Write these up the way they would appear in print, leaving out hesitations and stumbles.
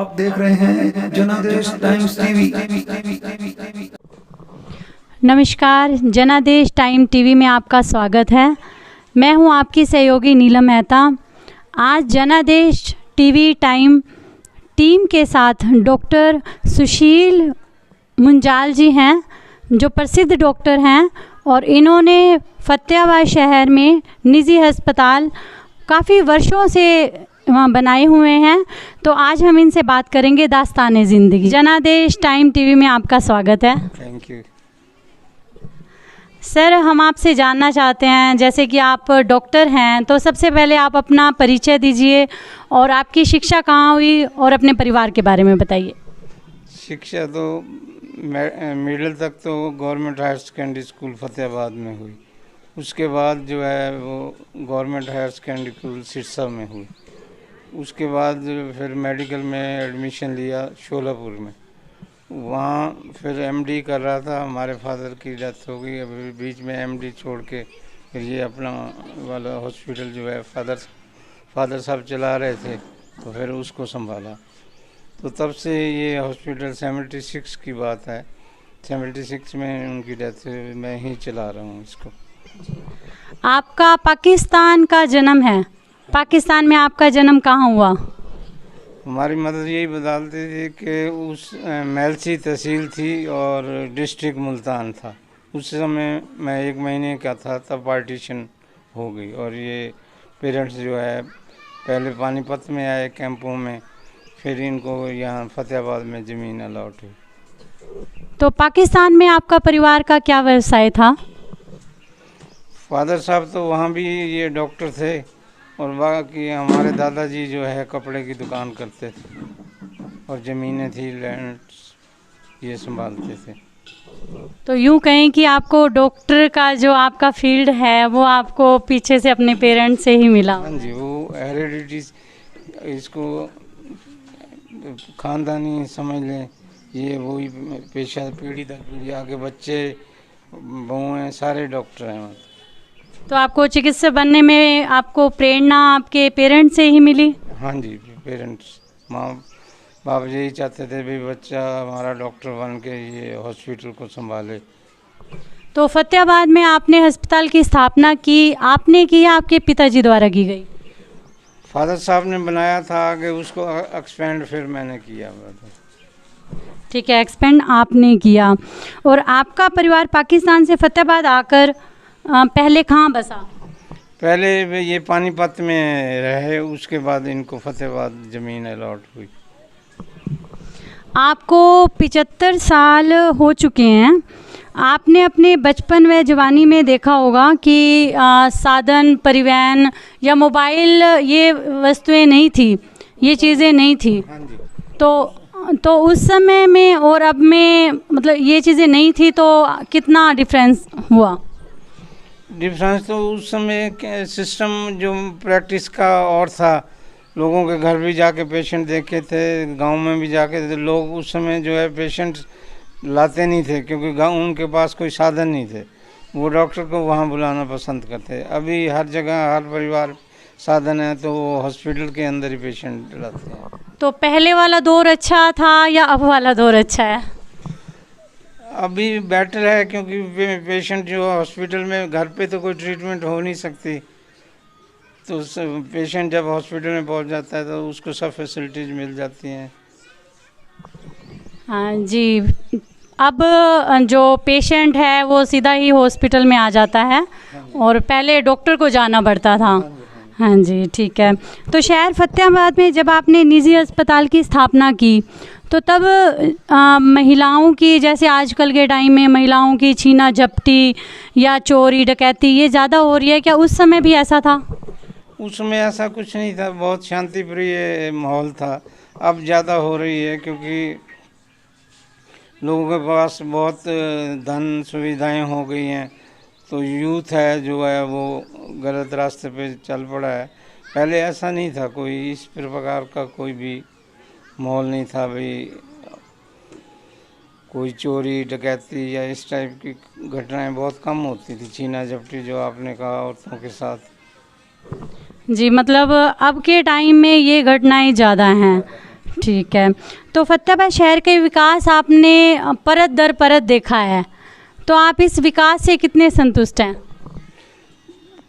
आप देख रहे हैं जनादेश टाइम्स टीवी। नमस्कार, जनादेश टाइम टीवी में आपका स्वागत है। मैं हूं आपकी सहयोगी नीलम मेहता। आज जनादेश टीवी टाइम टीम के साथ डॉक्टर सुशील मुंजाल जी हैं, जो प्रसिद्ध डॉक्टर हैं और इन्होंने फतेहाबाद शहर में निजी अस्पताल काफ़ी वर्षों से वहाँ बनाए हुए हैं। तो आज हम इनसे बात करेंगे दास्ताने ज़िंदगी। जनादेश टाइम टीवी में आपका स्वागत है। थैंक यू सर, हम आपसे जानना चाहते हैं, जैसे कि आप डॉक्टर हैं, तो सबसे पहले आप अपना परिचय दीजिए और आपकी शिक्षा कहाँ हुई और अपने परिवार के बारे में बताइए। शिक्षा तो मिडिल तक तो government higher secondary school Fatehabad में हुई। उसके बाद जो है वो government higher secondary school Sirsa में हुई। उसके बाद फिर मेडिकल में एडमिशन लिया शोलापुर में। वहाँ फिर एमडी कर रहा था, हमारे फादर की डेथ हो गई। अभी बीच में एमडी छोड़ के फिर ये अपना वाला हॉस्पिटल जो है फादर साहब चला रहे थे, तो फिर उसको संभाला। तो तब से ये हॉस्पिटल 76 की बात है, 76 में उनकी डेथ, मैं ही चला रहा हूँ इसको। आपका पाकिस्तान का जन्म है, पाकिस्तान में आपका जन्म कहाँ हुआ? हमारी मदद यही बताते थे कि उस मेलसी तहसील थी और डिस्ट्रिक्ट मुल्तान था। उस समय मैं 1 महीने का था, तब पार्टीशन हो गई। और ये पेरेंट्स जो है पहले पानीपत में आए कैंपों में, फिर इनको यहाँ फतेहाबाद में ज़मीन अलॉट हुई। तो पाकिस्तान में आपका परिवार का क्या व्यवसाय था? फादर साहब तो वहाँ भी ये डॉक्टर थे और बाकी हमारे दादाजी जो है कपड़े की दुकान करते थे और ज़मीनें थी, लैंड ये संभालते थे। तो यूँ कहें कि आपको डॉक्टर का जो आपका फील्ड है वो आपको पीछे से अपने पेरेंट्स से ही मिला? हाँ जी, वो हेरिडिटी, इसको ख़ानदानी समझ लें, ये वही पेशा पीढ़ी दर पीढ़ी आगे बच्चे बहुएँ सारे डॉक्टर हैं। तो आपको चिकित्सक बनने में आपको प्रेरणा आपके पेरेंट्स से ही मिली? हाँ जी, पेरेंट्स, माँ बाप यही चाहते थे भी बच्चा हमारा डॉक्टर बन के ये हॉस्पिटल को संभाले। तो फतेहाबाद में आपने अस्पताल की स्थापना की, आपने की या आपके पिताजी द्वारा की गई? फादर साहब ने बनाया था, आगे उसको एक्सपेंड फिर मैंने किया। ठीक है, एक्सपेंड आपने किया। और आपका परिवार पाकिस्तान से फतेहाबाद आकर पहले कहाँ बसा? पहले ये पानीपत में रहे, उसके बाद इनको फतेहाबाद ज़मीन अलॉट हुई। आपको 75 साल हो चुके हैं। आपने अपने बचपन व जवानी में देखा होगा कि साधन परिवहन या मोबाइल ये वस्तुएं नहीं थी, ये चीज़ें नहीं थी। हाँ जी। तो उस समय में और अब में मतलब ये चीज़ें नहीं थी, तो कितना डिफरेंस हुआ? डिफरेंस तो उस समय सिस्टम जो प्रैक्टिस का और था, लोगों के घर भी जाके पेशेंट देखे थे, गांव में भी जाके थे। लोग उस समय जो है पेशेंट लाते नहीं थे क्योंकि गांव उनके पास कोई साधन नहीं थे, वो डॉक्टर को वहां बुलाना पसंद करते। अभी हर जगह हर परिवार साधन है, तो वो हॉस्पिटल के अंदर ही पेशेंट लाते हैं। तो पहले वाला दौर अच्छा था या अब वाला दौर अच्छा है? अभी बेटर है क्योंकि पेशेंट जो हॉस्पिटल में, घर पे तो कोई ट्रीटमेंट हो नहीं सकती, तो पेशेंट जब हॉस्पिटल में पहुंच जाता है तो उसको सब फैसिलिटीज़ मिल जाती हैं। हाँ जी, अब जो पेशेंट है वो सीधा ही हॉस्पिटल में आ जाता है और पहले डॉक्टर को जाना पड़ता था। हाँ जी, ठीक है। तो शहर फतेहाबाद में जब आपने निजी अस्पताल की स्थापना की, तो तब महिलाओं की, जैसे आजकल के टाइम में महिलाओं की छीना झपटी या चोरी डकैती ये ज़्यादा हो रही है, क्या उस समय भी ऐसा था? उस समय ऐसा कुछ नहीं था, बहुत शांतिप्रिय माहौल था। अब ज़्यादा हो रही है क्योंकि लोगों के पास बहुत धन सुविधाएं हो गई हैं, तो यूथ है जो है वो गलत रास्ते पे चल पड़ा है। पहले ऐसा नहीं था, कोई इस प्रकार का कोई भी माहौल नहीं था भाई, कोई चोरी डकैती या इस टाइप की घटनाएं बहुत कम होती थी। छीना झपटी जो आपने कहा औरतों के साथ। जी, मतलब अब के टाइम में ये घटनाएं ज़्यादा हैं। ठीक है। तो फतेहाबाद शहर के विकास आपने परत दर परत देखा है, तो आप इस विकास से कितने संतुष्ट हैं?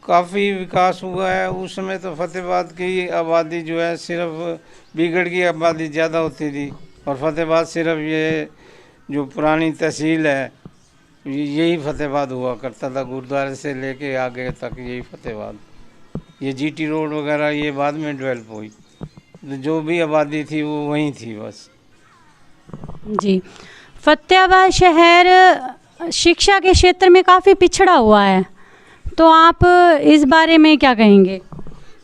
काफ़ी विकास हुआ है। उस समय तो फतेहाबाद की आबादी जो है सिर्फ बीगड़ की आबादी ज़्यादा होती थी, और फतेहाबाद सिर्फ ये जो पुरानी तहसील है यही फतेहाबाद हुआ करता था, गुरुद्वारे से लेके आगे तक यही फतेहाबाद। ये जीटी रोड वगैरह ये बाद में डेवलप हुई, तो जो भी आबादी थी वो वहीं थी बस। जी, फतेहाबाद शहर शिक्षा के क्षेत्र में काफ़ी पिछड़ा हुआ है, तो आप इस बारे में क्या कहेंगे?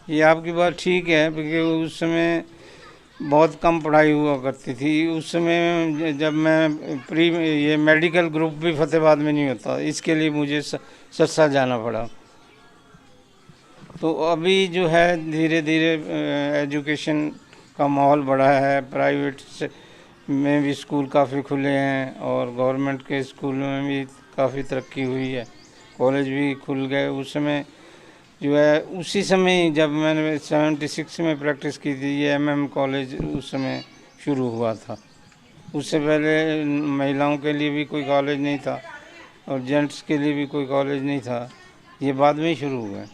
ये आपकी बात ठीक है, क्योंकि उस समय बहुत कम पढ़ाई हुआ करती थी। उस समय जब मैं ये मेडिकल ग्रुप भी फतेहाबाद में नहीं होता, इसके लिए मुझे सरसा जाना पड़ा। तो अभी जो है धीरे धीरे एजुकेशन का माहौल बढ़ा है, प्राइवेट में भी स्कूल काफ़ी खुले हैं और गवर्नमेंट के स्कूल में भी काफ़ी तरक्की हुई है, कॉलेज भी खुल गए। उस समय जो है उसी समय जब मैंने 76 में प्रैक्टिस की थी, ये MM कॉलेज उस समय शुरू हुआ था। उससे पहले महिलाओं के लिए भी कोई कॉलेज नहीं था और जेंट्स के लिए भी कोई कॉलेज नहीं था, ये बाद में ही शुरू हुआ।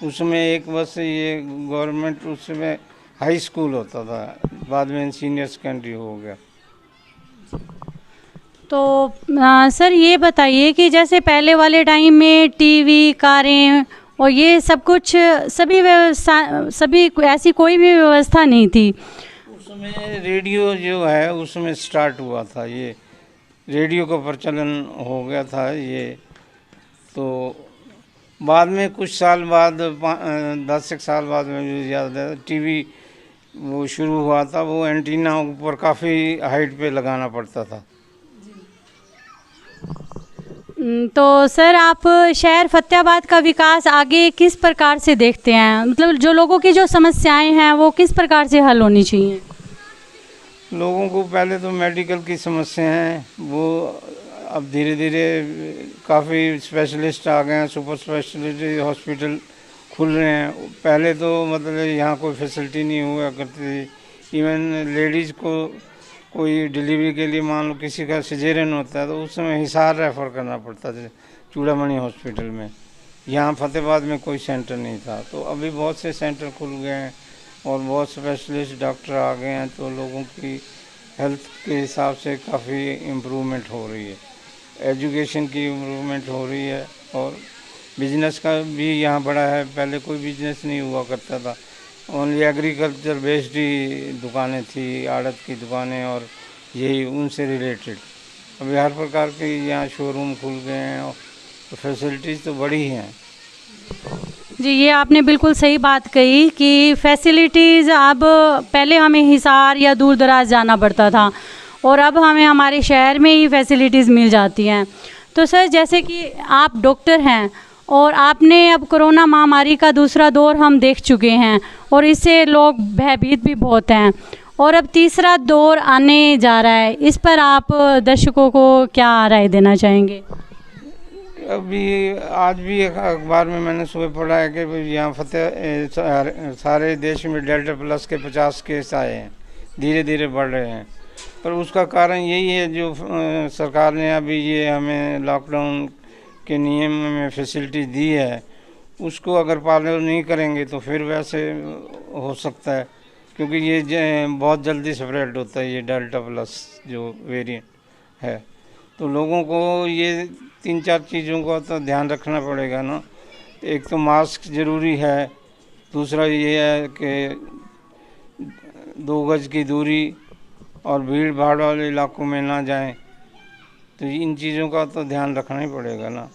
उस समय एक बस ये गवर्नमेंट उस समय हाई स्कूल होता था, बाद में सीनियर सेकेंडरी हो गया। तो सर ये बताइए कि जैसे पहले वाले टाइम में टीवी, कारें और ये सब कुछ सभी ऐसी कोई भी व्यवस्था नहीं थी। उस समय रेडियो जो है उसमें स्टार्ट हुआ था, ये रेडियो का प्रचलन हो गया था ये। तो बाद में कुछ साल बाद 10 एक साल बाद में याद है टीवी वो शुरू हुआ था, वो एंटीना ऊपर काफ़ी हाइट पे लगाना पड़ता था। तो सर आप शहर फतेहाबाद का विकास आगे किस प्रकार से देखते हैं? मतलब जो लोगों की जो समस्याएं हैं वो किस प्रकार से हल होनी चाहिए? लोगों को पहले तो मेडिकल की समस्या है, वो अब धीरे धीरे काफ़ी स्पेशलिस्ट आ गए हैं, सुपर स्पेशलिटी हॉस्पिटल खुल रहे हैं। पहले तो मतलब यहाँ कोई फैसिलिटी नहीं हुआ करती थी। इवन लेडीज़ को कोई डिलीवरी के लिए मान लो किसी का सिजेरियन होता है तो उस समय हिसार रेफ़र करना पड़ता था चूड़ामणि हॉस्पिटल में। यहाँ फतेहाबाद में कोई सेंटर नहीं था, तो अभी बहुत से सेंटर खुल गए हैं और बहुत स्पेशलिस्ट डॉक्टर आ गए हैं, तो लोगों की हेल्थ के हिसाब से काफ़ी इम्प्रूवमेंट हो रही है। एजुकेशन की इम्प्रूवमेंट हो रही है और बिजनेस का भी यहाँ बड़ा है। पहले कोई बिजनेस नहीं हुआ करता था, ओनली एग्रीकल्चर बेस्ड ही दुकानें थी, आड़त की दुकानें और यही उनसे रिलेटेड। अभी हर प्रकार के यहाँ शोरूम खुल गए हैं और फैसिलिटीज़ तो बड़ी हैं। जी, ये आपने बिल्कुल सही बात कही कि फैसिलिटीज़ अब पहले हमें हिसार या दूर दराज जाना पड़ता था और अब हमें हमारे शहर में ही फैसिलिटीज़ मिल जाती हैं। तो सर जैसे कि आप डॉक्टर हैं और आपने अब कोरोना महामारी का दूसरा दौर हम देख चुके हैं और इससे लोग भयभीत भी बहुत हैं और अब तीसरा दौर आने जा रहा है, इस पर आप दर्शकों को क्या राय देना चाहेंगे? अभी आज भी एक अखबार में मैंने सुबह पढ़ा है कि यहाँ सारे देश में डेल्टा प्लस के 50 केस आए हैं, धीरे धीरे बढ़ रहे हैं। पर उसका कारण यही है जो सरकार ने अभी ये हमें लॉकडाउन के नियम में फैसिलिटी दी है, उसको अगर पालन नहीं करेंगे तो फिर वैसे हो सकता है, क्योंकि ये बहुत जल्दी स्प्रेड होता है ये डेल्टा प्लस जो वेरिएंट है। तो लोगों को ये 3-4 चीज़ों का तो ध्यान रखना पड़ेगा ना। एक तो मास्क ज़रूरी है, दूसरा ये है कि 2 गज की दूरी और भीड़ भाड़ वाले इलाकों में ना जाएं, तो इन चीज़ों का तो ध्यान रखना ही पड़ेगा ना।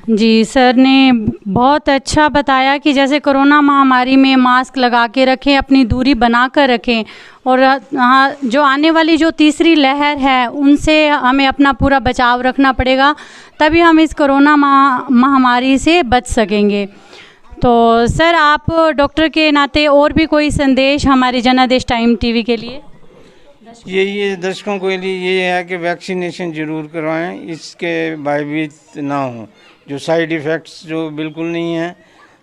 जी, सर ने बहुत अच्छा बताया कि जैसे कोरोना महामारी में मास्क लगा के रखें, अपनी दूरी बना कर रखें और हाँ, जो आने वाली जो तीसरी लहर है उनसे हमें अपना पूरा बचाव रखना पड़ेगा, तभी हम इस कोरोना महामारी से बच सकेंगे। तो सर आप डॉक्टर के नाते और भी कोई संदेश हमारे जनादेश टाइम टीवी के लिए? ये दर्शकों के लिए ये है कि वैक्सीनेशन ज़रूर करवाएं, इसके भयभीत ना हो। जो साइड इफ़ेक्ट्स जो बिल्कुल नहीं हैं,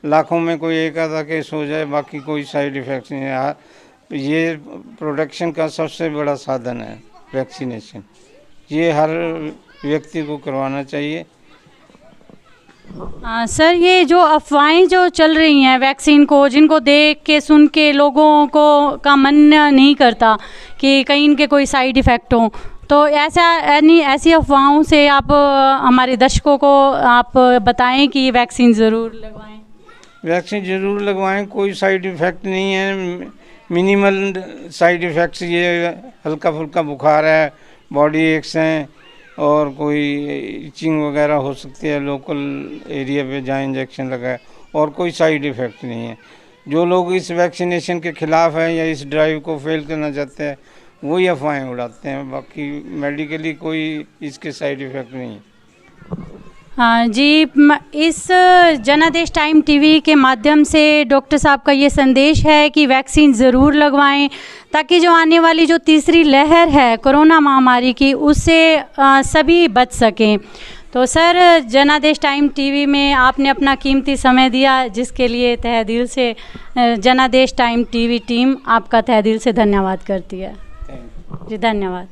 लाखों में कोई एक आधा केस हो जाए, बाकी कोई साइड इफ़ेक्ट्स नहीं है। ये प्रोटेक्शन का सबसे बड़ा साधन है वैक्सीनेशन। ये हर व्यक्ति को करवाना चाहिए। सर, ये जो अफवाहें जो चल रही हैं वैक्सीन को, जिनको देख के सुन के लोगों को का मन नहीं करता कि कहीं इनके कोई साइड इफ़ेक्ट हो, तो ऐसी अफवाहों से आप हमारे दर्शकों को आप बताएं कि वैक्सीन ज़रूर लगवाएं। वैक्सीन ज़रूर लगवाएं, कोई साइड इफ़ेक्ट नहीं है, मिनिमल साइड इफ़ेक्ट्स। ये हल्का फुल्का बुखार है, बॉडी एक्स हैं और कोई इचिंग वगैरह हो सकती है, लोकल एरिया पे जहाँ इंजेक्शन लगाए, और कोई साइड इफ़ेक्ट नहीं है। जो लोग इस वैक्सीनेशन के ख़िलाफ़ हैं या इस ड्राइव को फेल करना चाहते हैं वही अफवाहें उड़ाते हैं, बाकी मेडिकली कोई इसके साइड इफ़ेक्ट नहीं है। हाँ जी, इस जनादेश टाइम टीवी के माध्यम से डॉक्टर साहब का ये संदेश है कि वैक्सीन ज़रूर लगवाएं, ताकि जो आने वाली जो तीसरी लहर है कोरोना महामारी की, उससे सभी बच सकें। तो सर, जनादेश टाइम टीवी में आपने अपना कीमती समय दिया, जिसके लिए तहे दिल से जनादेश टाइम टीवी टीम आपका तहे दिल से धन्यवाद करती है। जी, धन्यवाद।